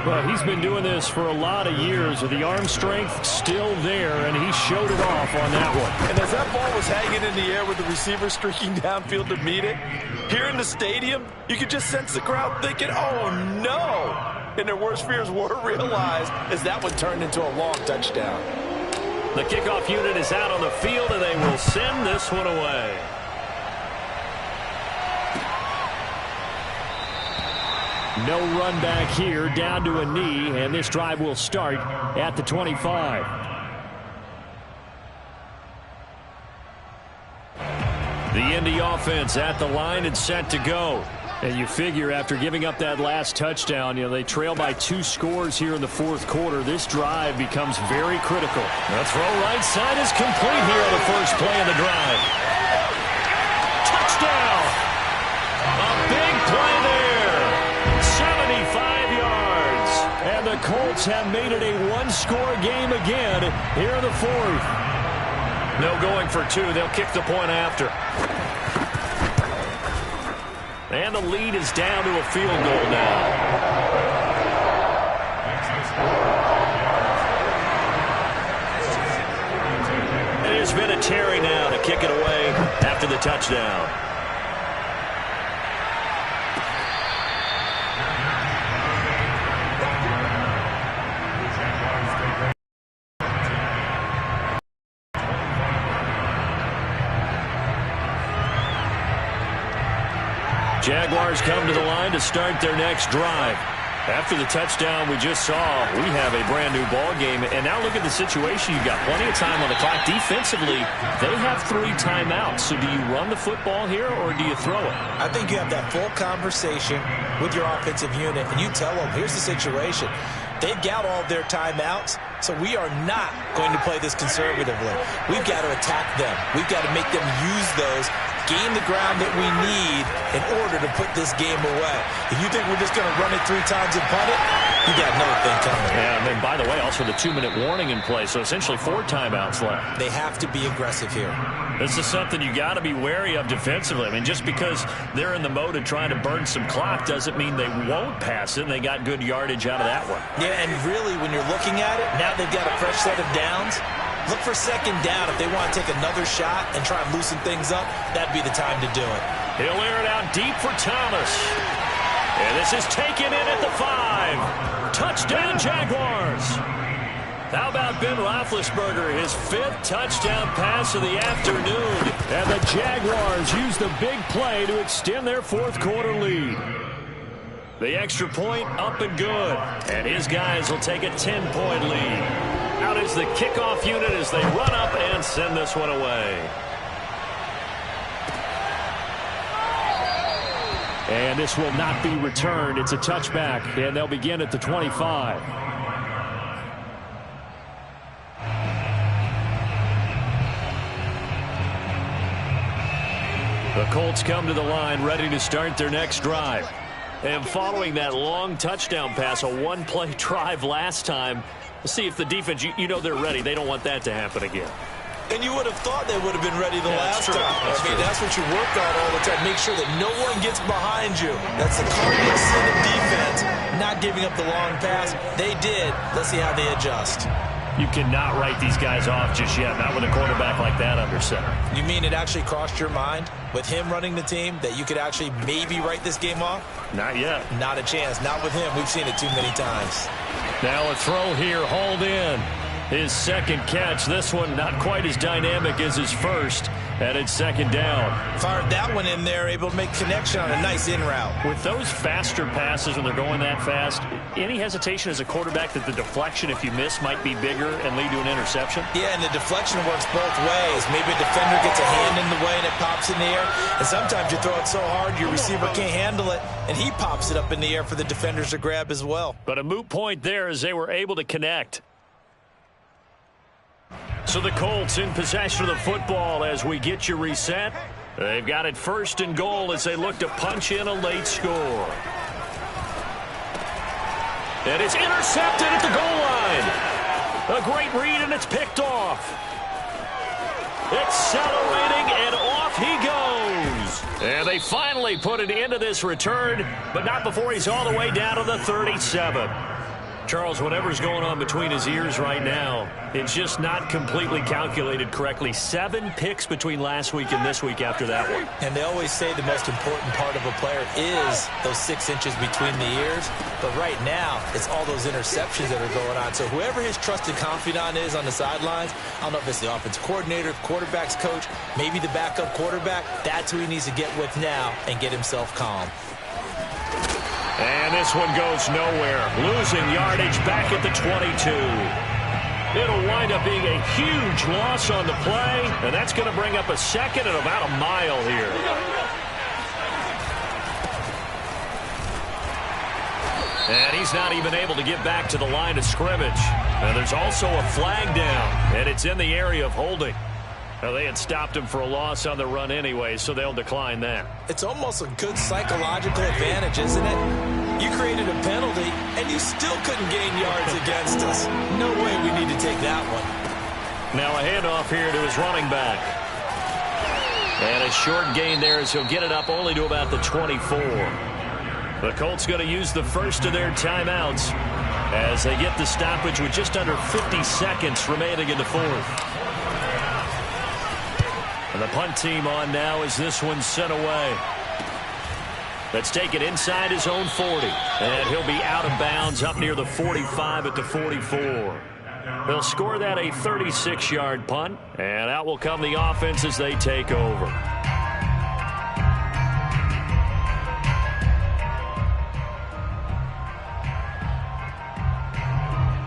Well, he's been doing this for a lot of years with the arm strength still there, and he showed it off on that one.
And as that ball was hanging in the air with the receiver streaking downfield to meet it, here in the stadium, you could just sense the crowd thinking, oh, no. And their worst fears were realized as that one turned into a long touchdown.
The kickoff unit is out on the field, and they will send this one away. No run back here, down to a knee, and this drive will start at the 25. The Indy offense at the line and set to go. And you figure after giving up that last touchdown, they trail by 2 scores here in the 4th quarter. This drive becomes very critical. The throw right side is complete here on the first play of the drive. Touchdown! A big play there. 75 yards. And the Colts have made it a one-score game again here in the fourth. No going for two. They'll kick the point after. And the lead is down to a field goal now. It has been a Terry now to kick it away after the touchdown. Jaguars come to the line to start their next drive. After the touchdown we just saw, we have a brand new ball game. And now look at the situation. You've got plenty of time on the clock. Defensively, they have 3 timeouts. So do you run the football here or do you throw it?
I think you have that full conversation with your offensive unit, and you tell them, here's the situation. They've got all of their timeouts, so we are not going to play this conservatively. We've got to attack them. We've got to make them use those, gain the ground that we need in order to put this game away. If you think we're just going to run it 3 times and punt it, you got another thing coming.
Yeah, and then, by the way, also the 2-minute warning in play, so essentially 4 timeouts left.
They have to be aggressive here.
This is something you got to be wary of defensively. I mean, just because they're in the mode of trying to burn some clock doesn't mean they won't pass it, and they got good yardage out of that one.
Yeah, and really, when you're looking at it, now they've got a fresh set of downs. Look for second down. If they want to take another shot and try and loosen things up, that'd be the time to do it.
He'll air it out deep for Thomas. And this is taken in at the 5. Touchdown, Jaguars. How about Ben Roethlisberger, his 5th touchdown pass of the afternoon. And the Jaguars use the big play to extend their 4th quarter lead. The extra point up and good. And his guys will take a 10-point lead. Out is the kickoff unit as they run up and send this one away. And this will not be returned. It's a touchback, and they'll begin at the 25. The Colts come to the line ready to start their next drive. And following that long touchdown pass, a 1-play drive last time, let's see if the defense, you know they're ready. They don't want that to happen again.
And you would have thought they would have been ready the last time. That's what you work on all the time. Make sure that no one gets behind you. That's the cardinal sin of defense, not giving up the long pass. They did. Let's see how they adjust.
You cannot write these guys off just yet, not with a quarterback like that under center.
You mean it actually crossed your mind with him running the team that you could actually maybe write this game off?
Not yet.
Not a chance. Not with him. We've seen it too many times.
Now a throw here, hauled in. His 2nd catch, this one not quite as dynamic as his first, and it's 2nd down.
Fired that one in there, able to make connection on a nice in route.
With those faster passes when they're going that fast, any hesitation as a quarterback that the deflection, if you miss, might be bigger and lead to an interception?
Yeah, and the deflection works both ways. Maybe a defender gets a hand in the way and it pops in the air, and sometimes you throw it so hard your receiver can't handle it, and he pops it up in the air for the defenders to grab as well.
But a moot point there as they were able to connect. So the Colts in possession of the football as we get you reset. They've got it 1st and goal as they look to punch in a late score. And it's intercepted at the goal line. A great read, and it's picked off. Accelerating, and off he goes. And they finally put an end to this return, but not before he's all the way down to the 37. Charles, whatever's going on between his ears right now, it's just not completely calculated correctly. 7 picks between last week and this week after that one.
And they always say the most important part of a player is those 6 inches between the ears. But right now, it's all those interceptions that are going on. So whoever his trusted confidant is on the sidelines, I don't know if it's the offensive coordinator, quarterback's coach, maybe the backup quarterback, that's who he needs to get with now and get himself calm.
And this one goes nowhere. Losing yardage back at the 22. It'll wind up being a huge loss on the play, and that's going to bring up a 2nd and about a mile here. And he's not even able to get back to the line of scrimmage. And there's also a flag down, and it's in the area of holding. Well, they had stopped him for a loss on the run anyway, so they'll decline that.
It's almost a good psychological advantage, isn't it? You created a penalty, and you still couldn't gain yards against us. No way we need to take that one.
Now a handoff here to his running back. And a short gain there as he'll get it up only to about the 24. The Colts going to use the first of their timeouts as they get the stoppage with just under 50 seconds remaining in the fourth. And the punt team on now as this one's sent away. Let's take it inside his own 40. And he'll be out of bounds up near the 45 at the 44. They'll score that a 36-yard punt. And out will come the offense as they take over.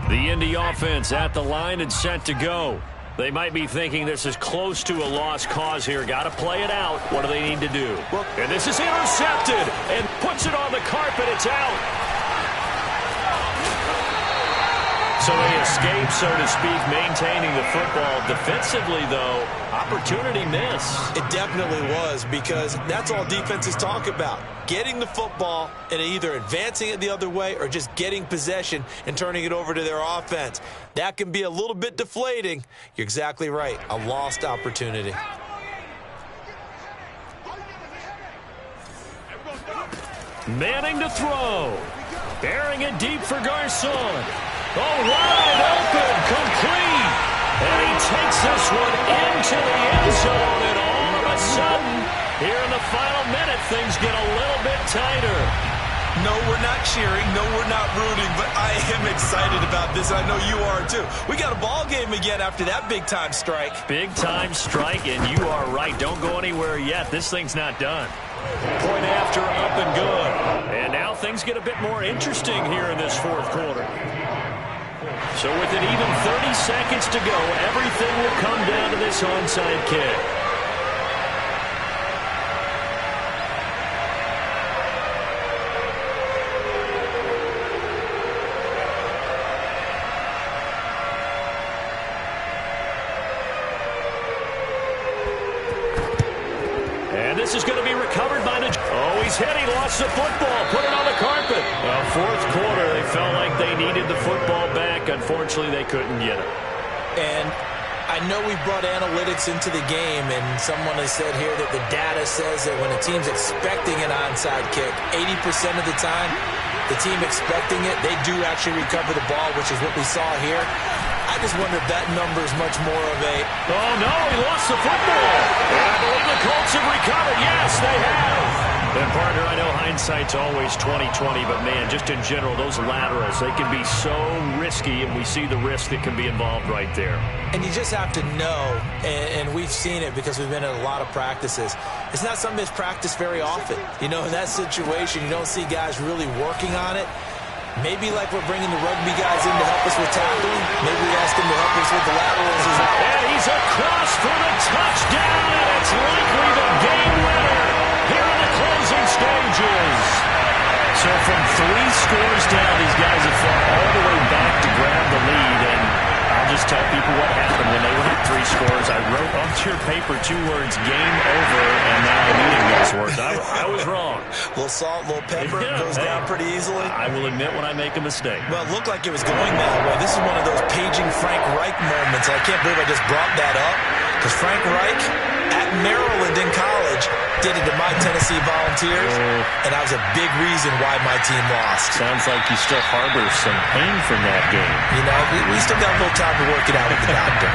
The Indy offense at the line and set to go. They might be thinking this is close to a lost cause here. Got to play it out. What do they need to do? And this is intercepted and puts it on the carpet. It's out. So they escape, so to speak, maintaining the football. Defensively, though, opportunity miss.
It definitely was, because that's all defenses talk about. Getting the football and either advancing it the other way or just getting possession and turning it over to their offense. That can be a little bit deflating. You're exactly right. A lost opportunity.
Manning to throw. Bearing it deep for Garcon. Oh, wide open, complete. And he takes this one into the end zone. And all of a sudden, here in the final minute, things get a little bit tighter.
No, we're not cheering. No, we're not rooting. But I am excited about this. I know you are, too. We got a ball game again after that big-time strike.
Big-time strike, and you are right. Don't go anywhere yet. This thing's not done. Point after, up and good. And now things get a bit more interesting here in this fourth quarter. So with it even 30 seconds to go, everything will come down to this onside kick. And this is going to be recovered by the... Oh, he's hit. He lost the football. Put it on the carpet. Well, fourth quarter, they felt like they needed the football back. Unfortunately, they couldn't get it.
And I know we've brought analytics into the game, and someone has said here that the data says that when a team's expecting an onside kick, 80% of the time, the team expecting it, they do actually recover the ball, which is what we saw here. I just wonder if that number is much more of a...
Oh, no, he lost the football. And I believe the Colts have recovered. Yes, they have. And, partner, I know hindsight's always 20/20, but, man, just in general, those laterals, they can be so risky, and we see the risk that can be involved right there.
And you just have to know, and we've seen it because we've been in a lot of practices. It's not something that's practiced very often. You know, in that situation, you don't see guys really working on it. Maybe like we're bringing the rugby guys in to help us with tackling. Maybe we ask them to help us with the laterals as well.
And he's across for the touchdown, and it's likely the game winner here in the closing stages. So from 3 scores down, these guys have fought all the way back to grab the lead, and I'll just tell people what happened when they were at 3 scores. I wrote onto your paper 2 words, game over, and now I'm eating those words. I was wrong.
A little salt, a little pepper, goes down pretty easily.
I will admit when I make a mistake.
Well, it looked like it was going that way. This is one of those paging Frank Reich moments. I can't believe I just brought that up, because Frank Reich at Maryland in college did it to my Tennessee Volunteers, and that was a big reason why my team lost.
Sounds like you still harbor some pain from that game.
You know, we still got a little time to work it out with the doctor.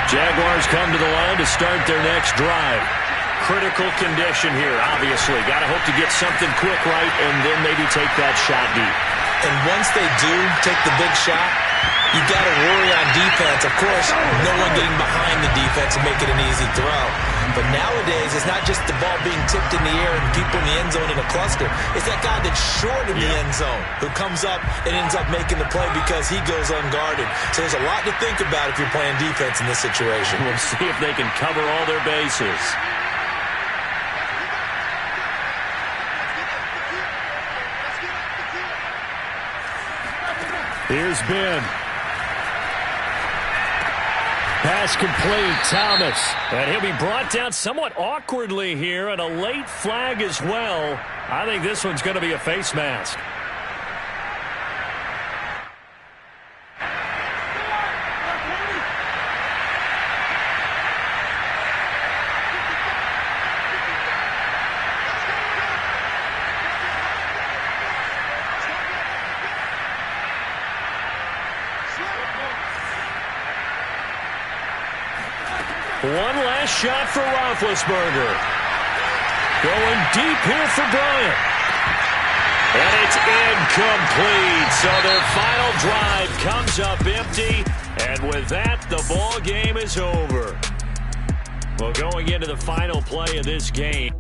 Jaguars come to the line to start their next drive. Critical condition here, obviously. Got to hope to get something quick right and then maybe take that shot deep.
And once they do take the big shot, You got to worry on defense. Of course, no one getting behind the defense and making an easy throw. But nowadays, it's not just the ball being tipped in the air and people in the end zone in a cluster. It's that guy that's short in the end zone who comes up and ends up making the play because he goes unguarded. So there's a lot to think about if you're playing defense in this situation.
We'll see if they can cover all their bases. Here's Ben. Pass complete, Thomas. And he'll be brought down somewhat awkwardly here, and a late flag as well. I think this one's going to be a face mask. One last shot for Roethlisberger. Going deep here for Bryant. And it's incomplete. So their final drive comes up empty. And with that, the ball game is over. Well, going into the final play of this game.